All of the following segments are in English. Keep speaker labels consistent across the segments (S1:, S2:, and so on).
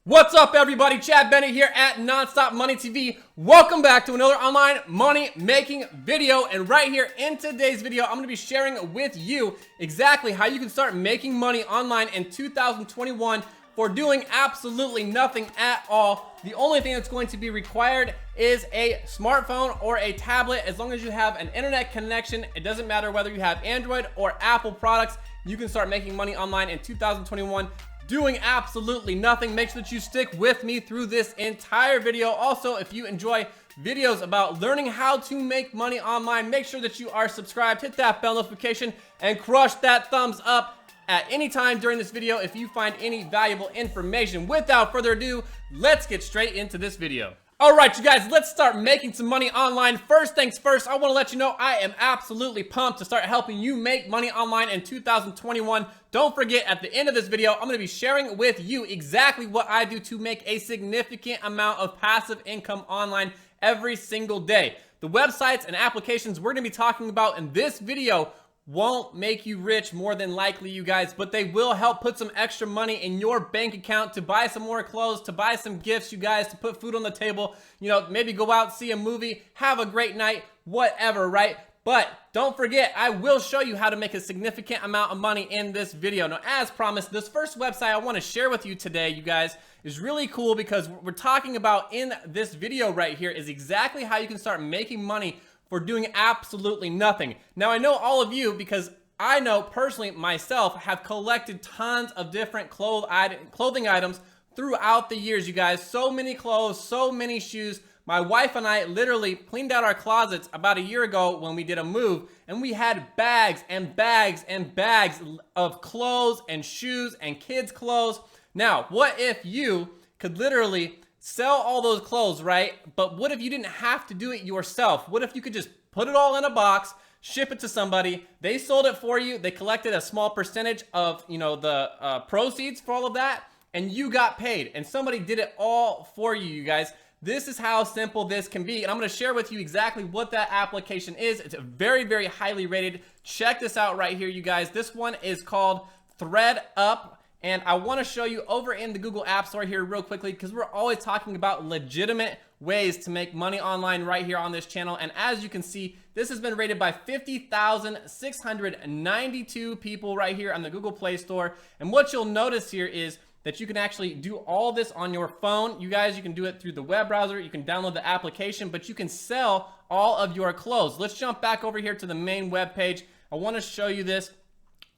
S1: What's up, everybody? Chad Bennett here at NonStop Money TV. Welcome back to another online money making video. And right here in today's video, I'm going to be sharing with you exactly how you can start making money online in 2021 for doing absolutely nothing at all. The only thing that's going to be required is a smartphone or a tablet. As long as you have an internet connection, it doesn't matter whether you have Android or Apple products, you can start making money online in 2021 doing absolutely nothing. Make sure that you stick with me through this entire video. Also, if you enjoy videos about learning how to make money online, make sure that you are subscribed, hit that bell notification, and crush that thumbs up at any time during this video if you find any valuable information. Without further ado, let's get straight into this video. All right, you guys, let's start making some money online. First things first, I want to let you know I am absolutely pumped to start helping you make money online in 2021. Don't forget, at the end of this video, I'm going to be sharing with you exactly what I do to make a significant amount of passive income online every single day. The websites and applications we're going to be talking about in this video won't make you rich, more than likely, you guys, but they will help put some extra money in your bank account to buy some more clothes, to buy some gifts, you guys, to put food on the table, you know, maybe go out, see a movie, have a great night, whatever, right? But don't forget, I will show you how to make a significant amount of money in this video. Now, as promised, this first website I want to share with you today, you guys, is really cool because what we're talking about in this video right here is exactly how you can start making money for doing absolutely nothing. Now, I know all of you, because I know personally myself, have collected tons of different clothing items throughout the years, you guys. So many clothes, so many shoes. My wife and I literally cleaned out our closets about a year ago when we did a move, and we had bags and bags and bags of clothes and shoes and kids' clothes. Now, what if you could literally sell all those clothes, right? But what if you didn't have to do it yourself? What if you could just put it all in a box, ship it to somebody, they sold it for you, they collected a small percentage of, you know, the proceeds for all of that, and you got paid, and somebody did it all for you, you guys. This is how simple this can be, and I'm going to share with you exactly what that application is. It's very, very highly rated. Check this out right here, you guys. This one is called thredup. And I want to show you over in the Google App Store here real quickly, because we're always talking about legitimate ways to make money online right here on this channel. And as you can see, this has been rated by 50,692 people right here on the Google Play Store. And what you'll notice here is that you can actually do all this on your phone. You guys, you can do it through the web browser. You can download the application, but you can sell all of your clothes. Let's jump back over here to the main web page. I want to show you this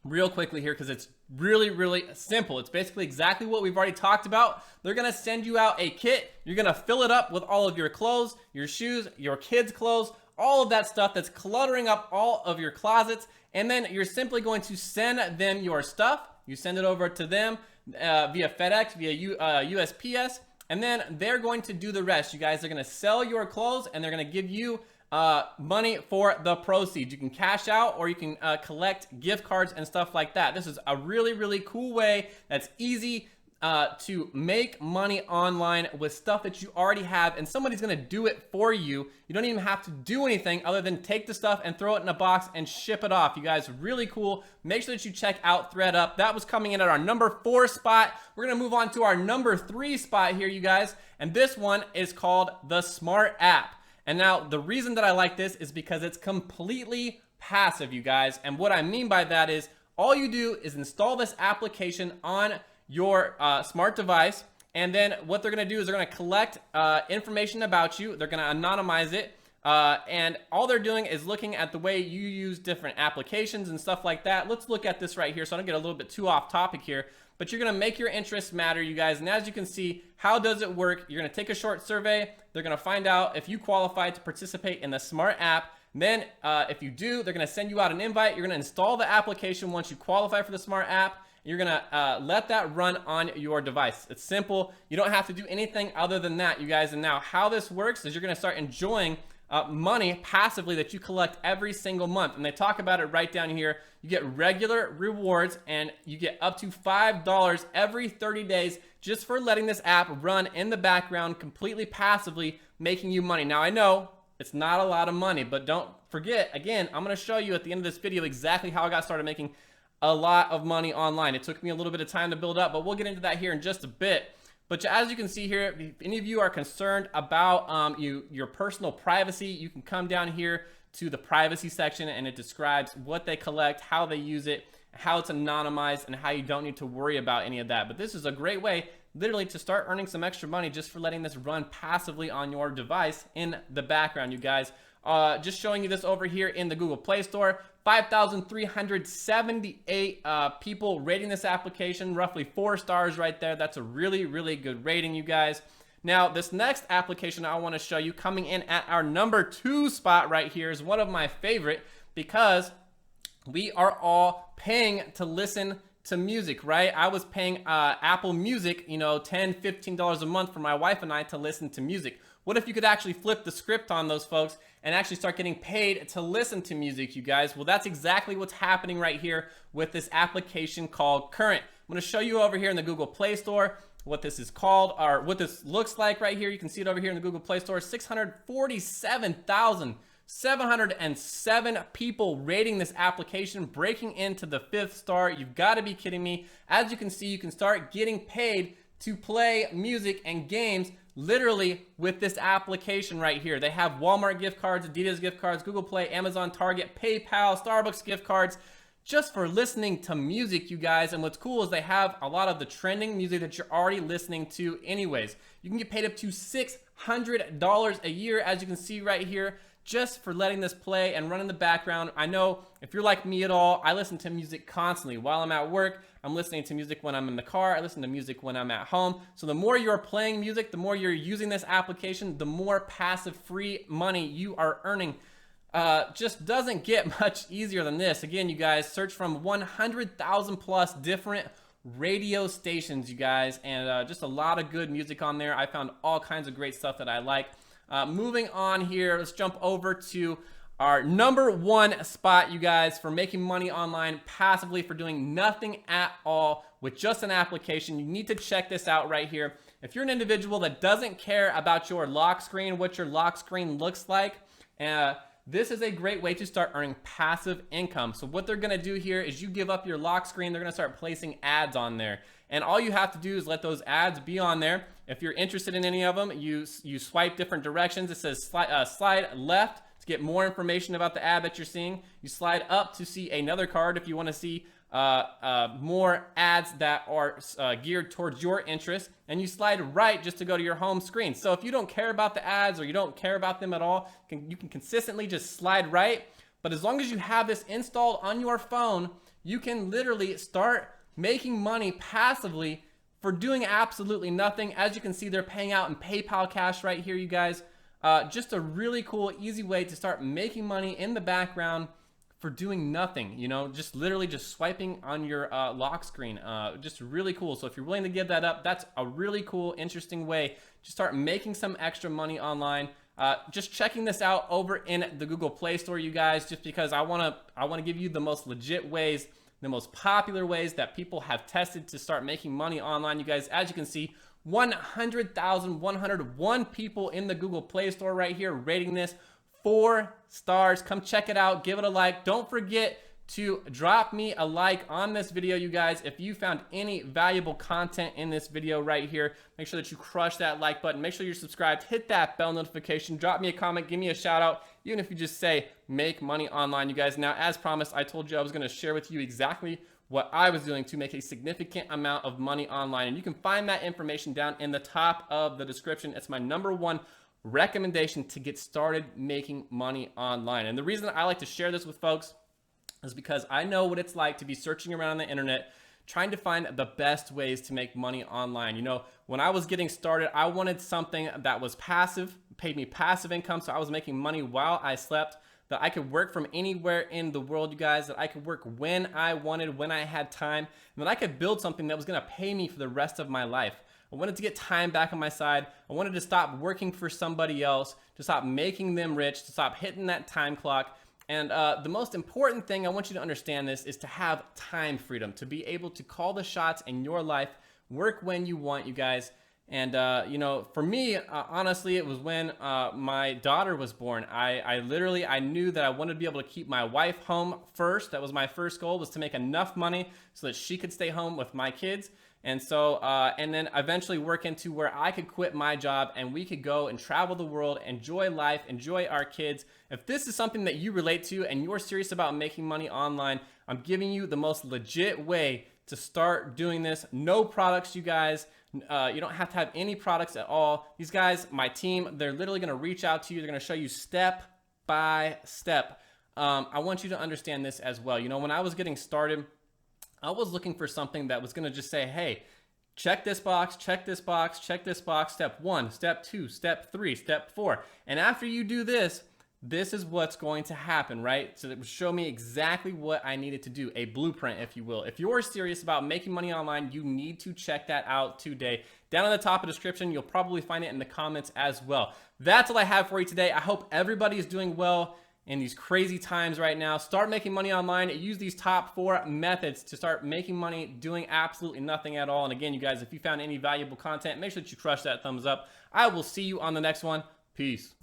S1: real quickly here because it's really, really simple. It's basically exactly what we've already talked about. They're going to send you out a kit. You're going to fill it up with all of your clothes, your shoes, your kids' clothes, all of that stuff that's cluttering up all of your closets. And then you're simply going to send them your stuff. You send it over to them via FedEx, via USPS, and then they're going to do the rest. You guys, they're going to sell your clothes and they're going to give you money for the proceeds. You can cash out or you can collect gift cards and stuff like that. This is a really, really cool way that's easy to make money online with stuff that you already have, and somebody's gonna do it for you. You don't even have to do anything other than take the stuff and throw it in a box and ship it off. You guys, really cool. Make sure that you check out thredup. That was coming in at our number 4 spot. We're gonna move on to our number 3 spot here, you guys, and this one is called the Smart App. And now the reason that I like this is because it's completely passive, you guys. And what I mean by that is all you do is install this application on your smart device. And then what they're going to do is they're going to collect information about you. They're going to anonymize it. And all they're doing is looking at the way you use different applications and stuff like that. Let's look at this right here. So I don't get a little bit too off topic here. But you're going to make your interests matter, you guys. And as you can see, how does it work? You're going to take a short survey. They're going to find out if you qualify to participate in the Smart App. Then if you do, they're going to send you out an invite. You're going to install the application once you qualify for the Smart App. You're going to let that run on your device. It's simple. You don't have to do anything other than that, you guys. And now how this works is you're going to start enjoying money passively that you collect every single month. And they talk about it right down here. You get regular rewards and you get up to $5 every 30 days just for letting this app run in the background completely passively, making you money. Now, I know it's not a lot of money, but don't forget, again, I'm going to show you at the end of this video exactly how I got started making a lot of money online. It took me a little bit of time to build up, but we'll get into that here in just a bit. But as you can see here, if any of you are concerned about your personal privacy, you can come down here to the privacy section, and it describes what they collect, how they use it, how it's anonymized, and how you don't need to worry about any of that. But this is a great way literally to start earning some extra money just for letting this run passively on your device in the background, you guys. Just showing you this over here in the Google Play Store. 5,378 people rating this application, roughly 4 stars right there. That's a really, really good rating, you guys. Now, this next application I want to show you, coming in at our number 2 spot right here, is one of my favorite because we are all paying to listen to music, right? I was paying Apple Music, you know, $10, $15 a month for my wife and I to listen to music. What if you could actually flip the script on those folks and actually start getting paid to listen to music, you guys? Well, that's exactly what's happening right here with this application called Current. I'm going to show you over here in the Google Play Store what this is called, or what this looks like right here. You can see it over here in the Google Play Store. 647,707 people rating this application, breaking into the 5th star. You've got to be kidding me. As you can see, you can start getting paid to play music and games literally with this application right here. They have Walmart gift cards, Adidas gift cards, Google Play, Amazon, Target, PayPal, Starbucks gift cards, just for listening to music, you guys. And what's cool is they have a lot of the trending music that you're already listening to anyways. You can get paid up to $600 a year, as you can see right here, just for letting this play and run in the background. I know if you're like me at all, I listen to music constantly. While I'm at work, I'm listening to music when I'm in the car. I listen to music when I'm at home. So the more you're playing music, the more you're using this application, the more passive free money you are earning. Just doesn't get much easier than this. Again, you guys, search from 100,000 plus different radio stations, you guys, and just a lot of good music on there. I found all kinds of great stuff that I like. Moving on here, let's jump over to our number 1 spot, you guys, for making money online passively, for doing nothing at all with just an application. You need to check this out right here. If you're an individual that doesn't care about your lock screen, what your lock screen looks like, this is a great way to start earning passive income. So what they're gonna do here is you give up your lock screen, they're gonna start placing ads on there. And all you have to do is let those ads be on there. If you're interested in any of them, you swipe different directions. It says slide left to get more information about the ad that you're seeing. You slide up to see another card if you wanna see more ads that are geared towards your interest, and you slide right just to go to your home screen. So if you don't care about the ads or you don't care about them at all, you can consistently just slide right. But as long as you have this installed on your phone, you can literally start making money passively for doing absolutely nothing. As you can see, they're paying out in PayPal cash right here, you guys. Just a really cool, easy way to start making money in the background for doing nothing, you know, just literally just swiping on your lock screen. Just really cool. So if you're willing to give that up, that's a really cool, interesting way to start making some extra money online. Just checking this out over in the Google Play Store, you guys, just because I wanna give you the most legit ways, the most popular ways that people have tested to start making money online, you guys. As you can see, 100,101 people in the Google Play Store right here rating this 4 stars. Come check it out, give it a like. Don't forget to drop me a like on this video, you guys. If you found any valuable content in this video right here, make sure that you crush that like button. Make sure you're subscribed, hit that bell notification, drop me a comment, give me a shout out, even if you just say make money online, you guys. Now, as promised, I told you I was going to share with you exactly what I was doing to make a significant amount of money online, and you can find that information down in the top of the description. It's my number 1 recommendation to get started making money online. And the reason I like to share this with folks is because I know what it's like to be searching around the internet trying to find the best ways to make money online. You know, when I was getting started, I wanted something that was passive, paid me passive income, so I was making money while I slept, that I could work from anywhere in the world, you guys, that I could work when I wanted, when I had time, and that I could build something that was gonna pay me for the rest of my life. I wanted to get time back on my side. I wanted to stop working for somebody else, to stop making them rich, to stop hitting that time clock. And the most important thing, I want you to understand this, is to have time freedom, to be able to call the shots in your life, work when you want, you guys. And, you know, for me, honestly, it was when my daughter was born. I knew that I wanted to be able to keep my wife home first. That was my first goal, was to make enough money so that she could stay home with my kids. And so, and then eventually work into where I could quit my job and we could go and travel the world, enjoy life, enjoy our kids. If this is something that you relate to and you're serious about making money online, I'm giving you the most legit way to start doing this. No products, you guys. You don't have to have any products at all. These guys, my team, they're literally going to reach out to you. They're going to show you step by step. I want you to understand this as well. You know, when I was getting started, I was looking for something that was going to just say, hey, check this box, check this box, check this box, step 1, step 2, step 3, step 4. And after you do this, this is what's going to happen, right? So it would show me exactly what I needed to do, a blueprint, if you will. If you're serious about making money online, you need to check that out today. Down in the top of the description, you'll probably find it in the comments as well. That's all I have for you today. I hope everybody is doing well in these crazy times right now. Start making money online. Use these top 4 methods to start making money doing absolutely nothing at all. And again, you guys, if you found any valuable content, make sure that you crush that thumbs up. I will see you on the next one. Peace.